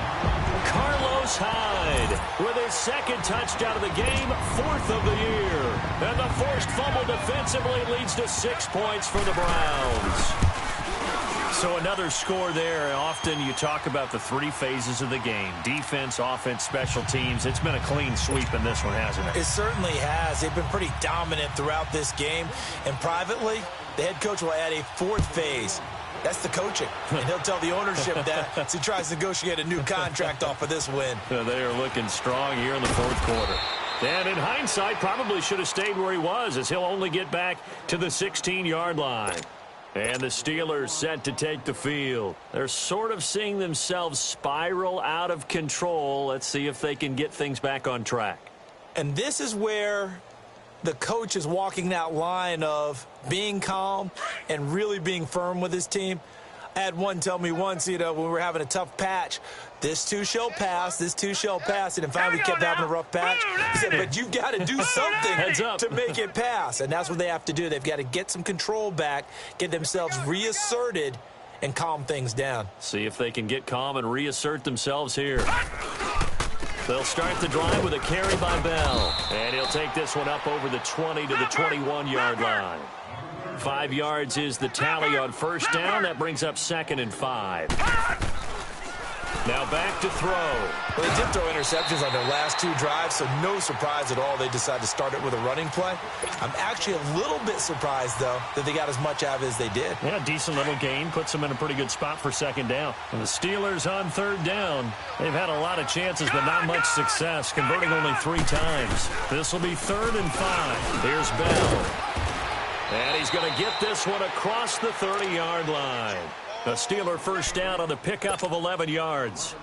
Carlos Hyde with his 2nd touchdown of the game, 4th of the year. And the forced fumble defensively leads to 6 points for the Browns. So another score there. Often you talk about the 3 phases of the game. Defense, offense, special teams. It's been a clean sweep in this one, hasn't it? It certainly has. They've been pretty dominant throughout this game. And privately, the head coach will add a 4th phase. That's the coaching. And he'll tell the ownership that as he tries to negotiate a new contract off of this win. They are looking strong here in the 4th quarter. And in hindsight, probably should have stayed where he was, as he'll only get back to the 16-yard line. And the Steelers set to take the field. They're sort of seeing themselves spiral out of control. Let's see if they can get things back on track. And this is where the coach is walking that line of being calm and really being firm with his team. I had one tell me once, when we were having a tough patch, this too shall pass, this too shall pass. And finally we kept having a rough patch. He said, but you've got to do something to make it pass. And that's what they have to do. They've got to get some control back, get themselves reasserted, and calm things down. See if they can get calm and reassert themselves here. They'll start the drive with a carry by Bell. And he'll take this one up over the 20 to the 21-yard line. 5 yards is the tally on 1st down. That brings up 2nd and 5. Now back to throw. Well, they did throw interceptions on their last 2 drives, so no surprise at all they decided to start it with a running play. I'm actually a little bit surprised, though, that they got as much out of it as they did. Yeah, decent little gain. Puts them in a pretty good spot for 2nd down. And the Steelers on 3rd down. They've had a lot of chances, but not much success, converting only 3 times. This will be 3rd and 5. Here's Bell. And he's going to get this one across the 30-yard line. A Steeler 1st down on the pickup of 11 yards.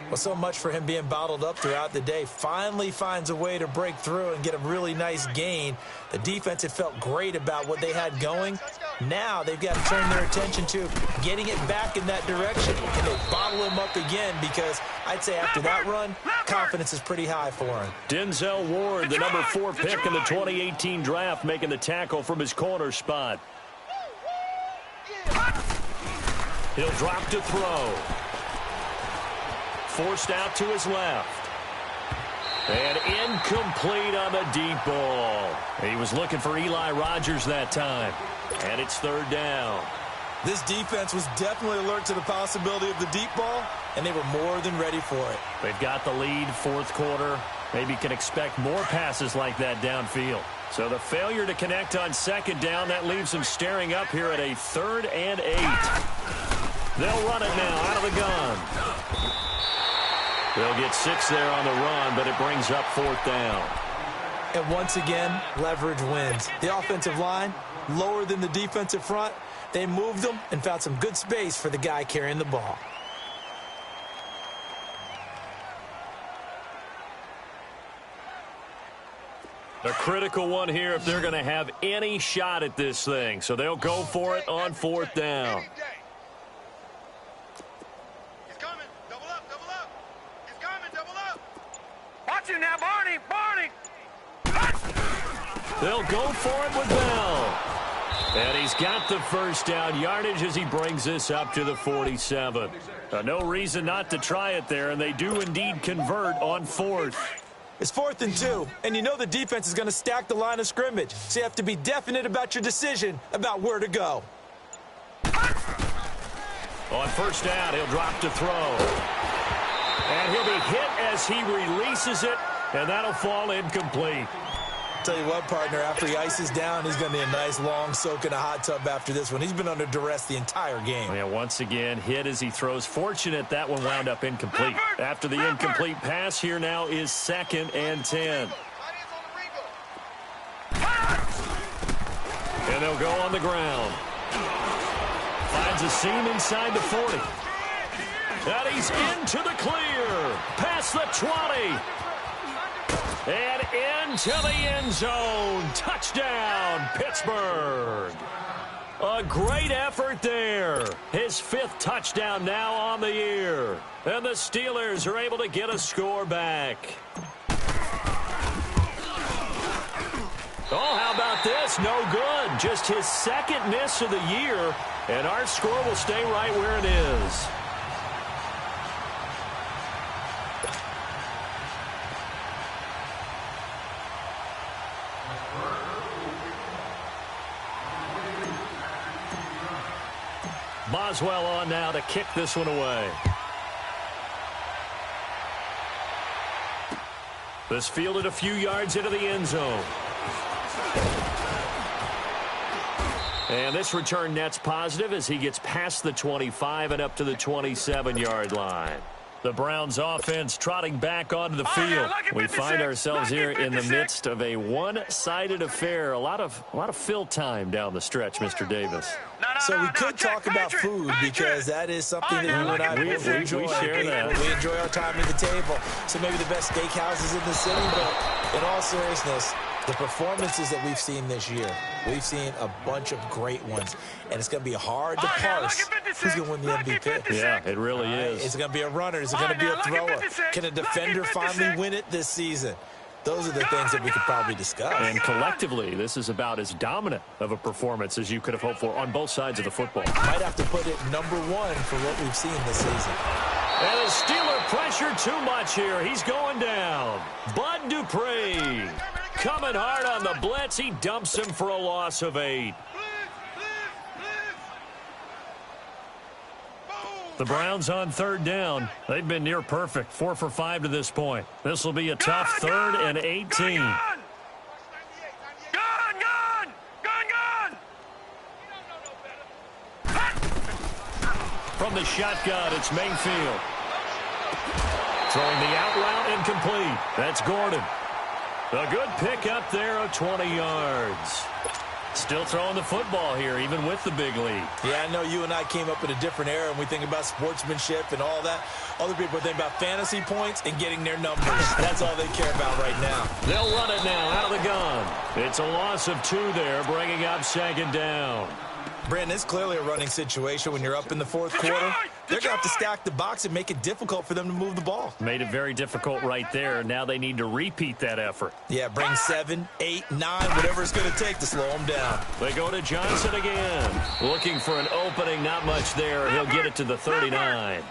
Well, so much for him being bottled up throughout the day. Finally finds a way to break through and get a really nice gain. The defense had felt great about what they had going. Now they've got to turn their attention to getting it back in that direction. Can they bottle him up again? Because I'd say after that run, confidence is pretty high for him. Denzel Ward, the number 4 pick in the 2018 draft, making the tackle from his corner spot. He'll drop to throw. Forced out to his left. And incomplete on the deep ball. He was looking for Eli Rogers that time. And it's third down. This defense was definitely alert to the possibility of the deep ball, and they were more than ready for it. They've got the lead, fourth quarter. Maybe can expect more passes like that downfield. So the failure to connect on second down, that leaves them staring up here at a 3rd and 8. They'll run it now out of the gun. They'll get 6 there on the run, but it brings up 4th down. And once again, leverage wins. The offensive line, lower than the defensive front. They moved them and found some good space for the guy carrying the ball. A critical one here if they're going to have any shot at this thing. So they'll go for it on 4th down. He's coming. Double up, double up. He's coming, double up. Watch him now, Barney, Barney. They'll go for it with Bell. And he's got the first down yardage as he brings this up to the 47. No reason not to try it there, and they do indeed convert on 4th. It's 4th and 2, and you know the defense is going to stack the line of scrimmage, so you have to be definite about your decision about where to go. On first down, he'll drop to throw. And he'll be hit as he releases it, and that'll fall incomplete. Tell you what, partner, after he ices down, he's going to be a nice long soak in a hot tub after this one. He's been under duress the entire game. Yeah, once again, hit as he throws. Fortunate that one wound up incomplete. After the incomplete pass, here now is 2nd and 10. And they'll go on the ground. Finds a seam inside the 40. And he's into the clear. Past the 20. And into the end zone. Touchdown, Pittsburgh. A great effort there. His 5th touchdown now on the year. And the Steelers are able to get a score back. Oh, how about this? No good. Just his 2nd miss of the year. And our score will stay right where it is. Boswell on now to kick this one away. This fielded a few yards into the end zone. And this return net's positive as he gets past the 25 and up to the 27-yard line. The Browns offense trotting back onto the field. We find ourselves here in the midst of a one-sided affair. A lot of fill time down the stretch, Mr. Davis. So we could talk about food because that is something that you and I both enjoy. We share that. We enjoy our time at the table. So maybe the best steakhouses in the city, but in all seriousness, the performances that we've seen this year, we've seen a bunch of great ones, and it's going to be hard to parse who's going to win the MVP. Yeah, it really is. Is it going to be a runner? Is it going to be a thrower? Can a defender finally win it this season? Those are the things that we could probably discuss. And collectively, this is about as dominant of a performance as you could have hoped for on both sides of the football. Might have to put it number 1 for what we've seen this season. And the Steeler pressure too much here. He's going down. Bud Dupree coming hard on the blitz. He dumps him for a loss of 8. The Browns on 3rd down. They've been near perfect. 4 for 5 to this point. This will be a tough 3rd and 18. From the shotgun, it's Mayfield. Throwing the out route incomplete. That's Gordon. A good pick up there of 20 yards. Still throwing the football here, even with the big lead. Yeah, I know you and I came up in a different era, and we think about sportsmanship and all that. Other people think about fantasy points and getting their numbers. That's all they care about right now. They'll run it now out of the gun. It's a loss of 2 there, bringing up 2nd down. Brandon, it's clearly a running situation when you're up in the 4th quarter. They're going to have to stack the box and make it difficult for them to move the ball. Made it very difficult right there. Now they need to repeat that effort. Yeah, bring 7, 8, 9, whatever it's going to take to slow them down. They go to Johnson again. Looking for an opening, not much there. He'll get it to the 39.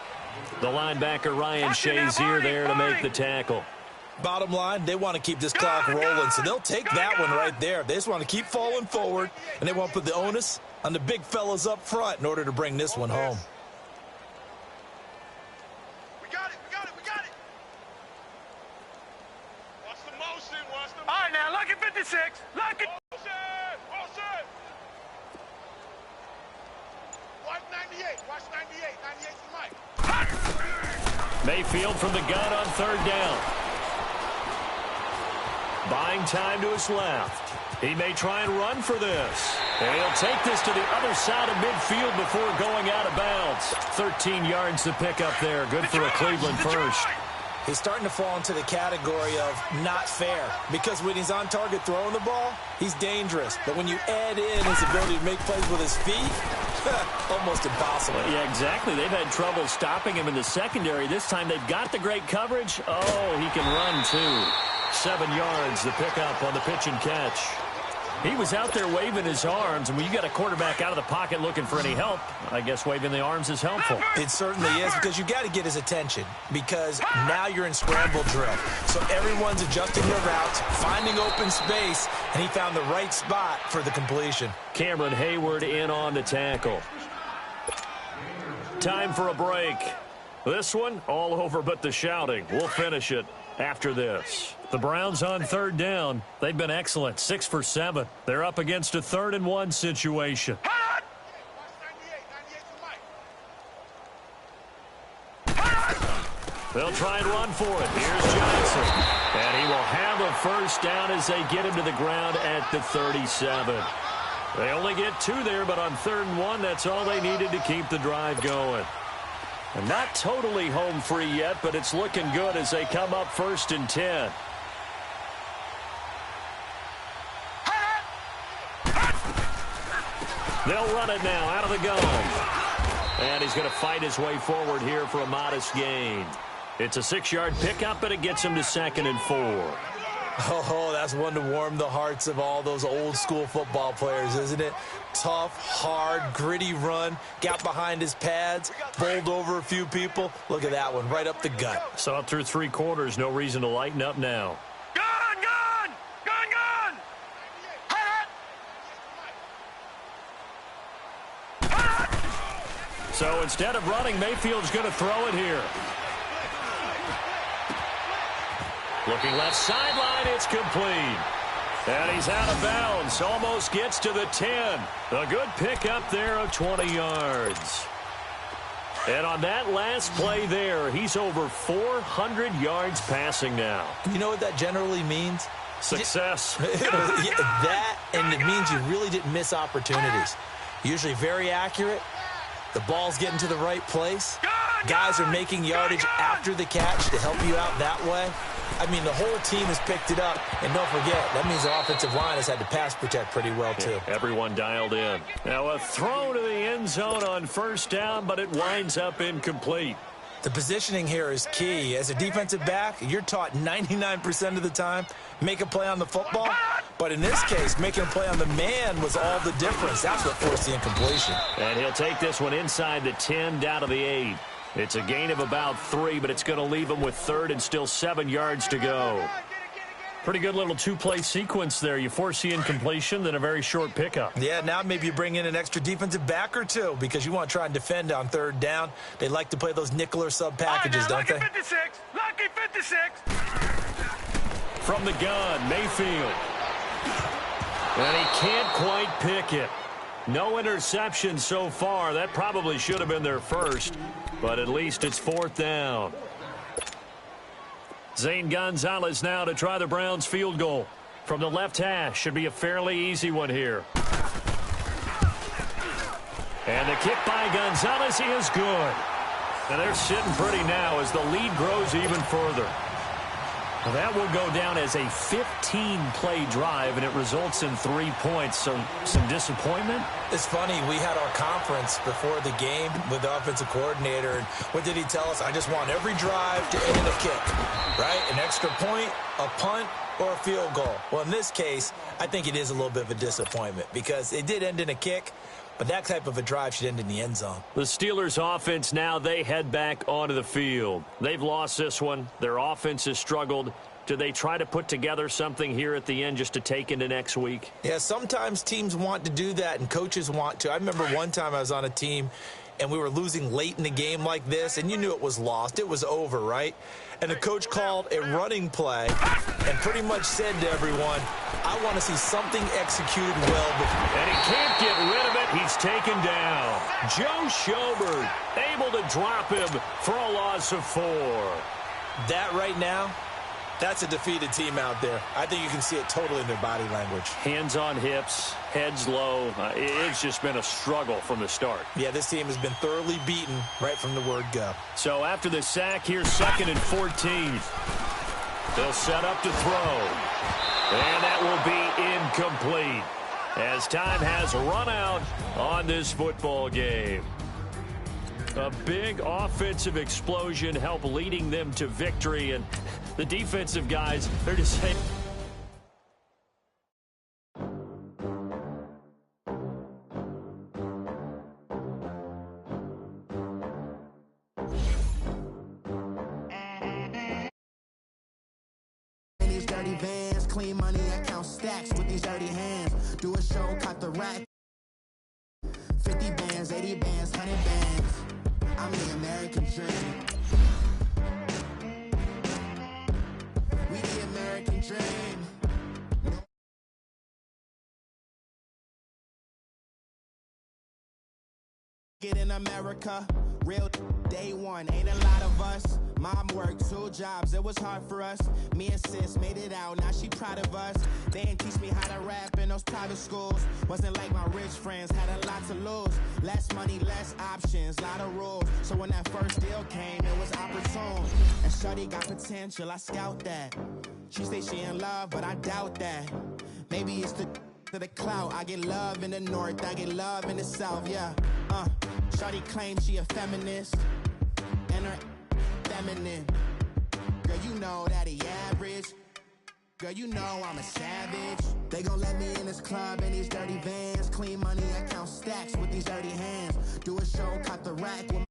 The linebacker, Ryan Shazier, there to make the tackle. Bottom line, they want to keep this clock rolling, so they'll take that one right there. They just want to keep falling forward, and they want to put the onus on the big fellas up front in order to bring this one home. We got it, we got it, we got it. Watch the motion, watch the motion. All right, now, lucky 56. Lucky. Motion. Watch 98, watch 98. 98's the mic. Mayfield from the gun on 3rd down. Buying time to his left. He may try and run for this. And he'll take this to the other side of midfield before going out of bounds. 13 yards to pick up there. Good for a Cleveland first. He's starting to fall into the category of not fair, because when he's on target throwing the ball, he's dangerous. But when you add in his ability to make plays with his feet, almost impossible. Yeah, exactly. They've had trouble stopping him in the secondary. This time they've got the great coverage. Oh, he can run too. 7 yards to pick up on the pitch and catch. He was out there waving his arms, and when you got a quarterback out of the pocket looking for any help, I guess waving the arms is helpful. It certainly is, because you got to get his attention, because now you're in scramble drill. So everyone's adjusting their routes, finding open space, and he found the right spot for the completion. Cameron Hayward in on the tackle. Time for a break. This one, all over but the shouting. We'll finish it after this. The Browns on 3rd down. They've been excellent, 6 for 7. They're up against a 3rd and 1 situation. Watch 98, 98's the mic. They'll try and run for it. Here's Johnson. And he will have a first down as they get him to the ground at the 37. They only get 2 there, but on 3rd and 1, that's all they needed to keep the drive going. And not totally home free yet, but it's looking good as they come up 1st and 10. They'll run it now out of the gun. And he's going to fight his way forward here for a modest gain. It's a 6-yard pickup, and it gets him to 2nd and 4. Oh, that's one to warm the hearts of all those old-school football players, isn't it? Tough, hard, gritty run, got behind his pads, bowled over a few people. Look at that one, right up the gut. Saw it through 3 quarters, no reason to lighten up now. Gun, gun! Gun, gun! So instead of running, Mayfield's going to throw it here. Looking left sideline, it's complete. And he's out of bounds, almost gets to the 10. A good pickup there of 20 yards. And on that last play there, he's over 400 yards passing now. You know what that generally means? Success. That, and it means you really didn't miss opportunities. Usually very accurate. The ball's getting to the right place. Guys are making yardage after the catch to help you out that way. I mean, the whole team has picked it up. And don't forget, that means the offensive line has had to pass protect pretty well, too. Yeah, everyone dialed in. Now a throw to the end zone on 1st down, but it winds up incomplete. The positioning here is key. As a defensive back, you're taught 99% of the time, make a play on the football. But in this case, making a play on the man was all the difference. That's what forced the incompletion. And he'll take this one inside the 10, down to the 8. It's a gain of about 3, but it's going to leave him with 3rd and still 7 yards to go. Pretty good little 2-play sequence there. You force the incompletion, then a very short pickup. Yeah, now maybe you bring in an extra defensive back or 2 because you want to try and defend on 3rd down. They like to play those nickel or sub packages, don't they? Lucky 56. Lucky 56. From the gun, Mayfield. And he can't quite pick it. No interception so far. That probably should have been their first, but at least it's 4th down. Zane Gonzalez now to try the Browns field goal. From the left hash, should be a fairly easy one here. And the kick by Gonzalez is good. And they're sitting pretty now as the lead grows even further. Well, that will go down as a 15-play drive, and it results in 3 points. So some disappointment? It's funny. We had our conference before the game with the offensive coordinator. And what did he tell us? I just want every drive to end in a kick, right? An extra point, a punt, or a field goal. Well, in this case, I think it is a little bit of a disappointment because it did end in a kick, but that type of a drive should end in the end zone. The Steelers' offense now, they head back onto the field. They've lost this one. Their offense has struggled. Do they try to put together something here at the end just to take into next week? Yeah, sometimes teams want to do that and coaches want to. I remember one time I was on a team and we were losing late in the game like this, and you knew it was lost. It was over, right? And the coach called a running play and pretty much said to everyone, I want to see something executed well before. And he can't get rid of it. He's taken down. Joe Schobert able to drop him for a loss of 4. That right now, that's a defeated team out there. I think you can see it totally in their body language. Hands on hips, heads low. It's just been a struggle from the start. Yeah, this team has been thoroughly beaten right from the word go. So after the sack, here's 2nd and 14. They'll set up to throw. And that will be incomplete as time has run out on this football game. A big offensive explosion helped leading them to victory, and the defensive guys, they're just saying. These dirty vans, clean money, I count stacks with these dirty hands. Do a show, cut the rack. 50 bands, 80 bands, 100 bands. I'm the American dream. We the American dream. Get in America, real day one. Ain't a lot of us. Mom worked 2 jobs, it was hard for us. Me and sis made it out, now she proud of us. They didn't teach me how to rap in those private schools. Wasn't like my rich friends, had a lot to lose. Less money, less options, lot of rules. So when that first deal came, it was opportune. And shorty got potential, I scout that. She say she in love, but I doubt that. Maybe it's the to the clout. I get love in the north, I get love in the south, yeah. Shorty claims she a feminist, and her feminine. Girl, you know that he average. Girl, you know I'm a savage. They gon' let me in this club in these dirty vans. Clean money, I count stacks with these dirty hands. Do a show, cut the rack with